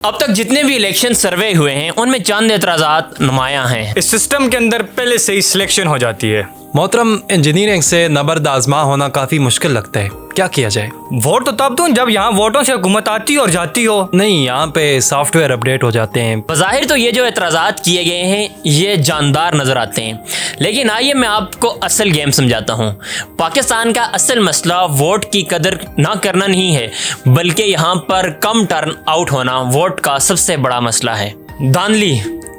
اب تک جتنے بھی الیکشن سروے ہوئے ہیں ان میں چند اعتراضات نمایاں ہیں۔ اس سسٹم کے اندر پہلے سے ہی سلیکشن ہو جاتی ہے۔ محترم، انجینئرنگ سے نبرد آزما ہونا کافی مشکل لگتا ہے، کیا کیا جائے؟ ووٹ تو تب دوں جب یہاں ووٹوں سے حکومت آتی اور جاتی ہو۔ نہیں، یہاں پہ سافٹ ویئر اپڈیٹ ہو جاتے ہیں۔ بظاہر تو یہ جو اعتراضات کیے گئے ہیں یہ جاندار نظر آتے ہیں، لیکن آئیے میں آپ کو اصل گیم سمجھاتا ہوں۔ پاکستان کا اصل مسئلہ ووٹ کی قدر نہ کرنا نہیں ہے، بلکہ یہاں پر کم ٹرن آؤٹ ہونا ووٹ کا سب سے بڑا مسئلہ ہے۔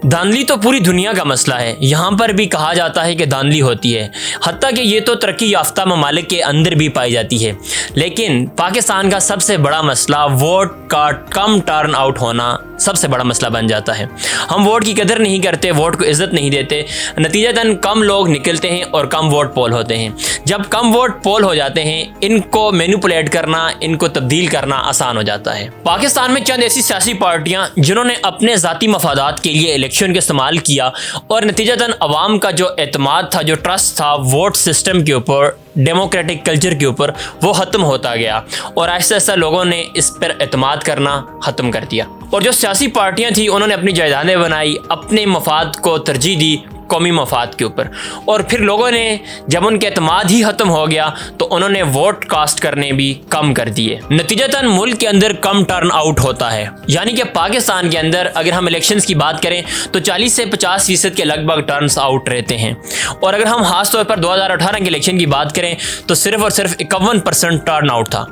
دھاندلی تو پوری دنیا کا مسئلہ ہے، یہاں پر بھی کہا جاتا ہے کہ دھاندلی ہوتی ہے، حتیٰ کہ یہ تو ترقی یافتہ ممالک کے اندر بھی پائی جاتی ہے، لیکن پاکستان کا سب سے بڑا مسئلہ ووٹ کا کم ٹرن آؤٹ ہونا سب سے بڑا مسئلہ بن جاتا ہے۔ ہم ووٹ کی قدر نہیں کرتے، ووٹ کو عزت نہیں دیتے، نتیجتاً کم لوگ نکلتے ہیں اور کم ووٹ پول ہوتے ہیں۔ جب کم ووٹ پول ہو جاتے ہیں، ان کو مینوپولیٹ کرنا، ان کو تبدیل کرنا آسان ہو جاتا ہے۔ پاکستان میں چند ایسی سیاسی پارٹیاں جنہوں نے اپنے ذاتی مفادات کے لیے الیکشن کا استعمال کیا اور نتیجتاً عوام کا جو اعتماد تھا، جو ٹرسٹ تھا ووٹ سسٹم کے اوپر، ڈیموکریٹک کلچر کے اوپر، وہ ختم ہوتا گیا اور آہستہ آہستہ لوگوں نے اس پر اعتماد کرنا ختم کر دیا۔ اور جو سیاسی پارٹیاں تھیں انہوں نے اپنی جائیدادیں بنائی، اپنے مفاد کو ترجیح دی قومی مفاد کے اوپر، اور پھر لوگوں نے جب ان کے اعتماد ہی ختم ہو گیا تو انہوں نے ووٹ کاسٹ کرنے بھی کم کر دیے۔ نتیجتاً ملک کے اندر کم ٹرن آؤٹ ہوتا ہے، یعنی کہ پاکستان کے اندر اگر ہم الیکشنز کی بات کریں تو 40 سے 50% کے لگ بھگ ٹرنس آؤٹ رہتے ہیں، اور اگر ہم خاص طور پر 2018 کے الیکشن کی بات کریں تو صرف اور صرف 51% ٹرن آؤٹ تھا۔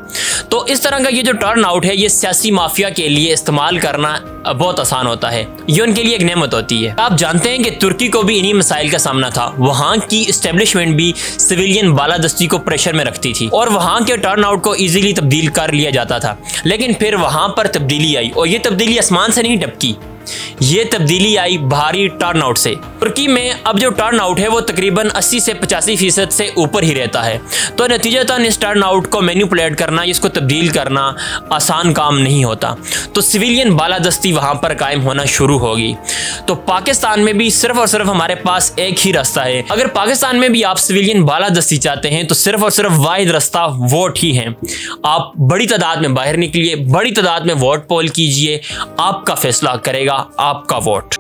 تو اس طرح کا یہ جو ٹرن آؤٹ ہے یہ سیاسی مافیا کے لیے استعمال کرنا بہت آسان ہوتا ہے، یہ ان کے لیے ایک نعمت ہوتی ہے۔ آپ جانتے ہیں کہ ترکی کو بھی انہی مسائل کا سامنا تھا، وہاں کی اسٹیبلشمنٹ بھی سویلین بالادستی کو پریشر میں رکھتی تھی اور وہاں کے ٹرن آؤٹ کو ایزیلی تبدیل کر لیا جاتا تھا، لیکن پھر وہاں پر تبدیلی آئی، اور یہ تبدیلی آسمان سے نہیں ٹپکی، یہ تبدیلی آئی بھاری ٹرن آؤٹ سے۔ ترکی میں اب جو ٹرن آؤٹ ہے وہ تقریباً 80 سے 85% سے اوپر ہی رہتا ہے، تو نتیجتاً اس ٹرن آؤٹ کو مینوپولیٹ کرنا، اس کو تبدیل کرنا آسان کام نہیں ہوتا، تو سویلین بالادستی وہاں پر قائم ہونا شروع ہوگی۔ تو پاکستان میں بھی صرف اور صرف ہمارے پاس ایک ہی راستہ ہے، اگر پاکستان میں بھی آپ سویلین بالادستی چاہتے ہیں تو صرف اور صرف واحد راستہ ووٹ ہی ہے۔ آپ بڑی تعداد میں باہر نکلیے، بڑی تعداد میں ووٹ پول کیجئے، آپ کا فیصلہ کرے گا آپ کا ووٹ۔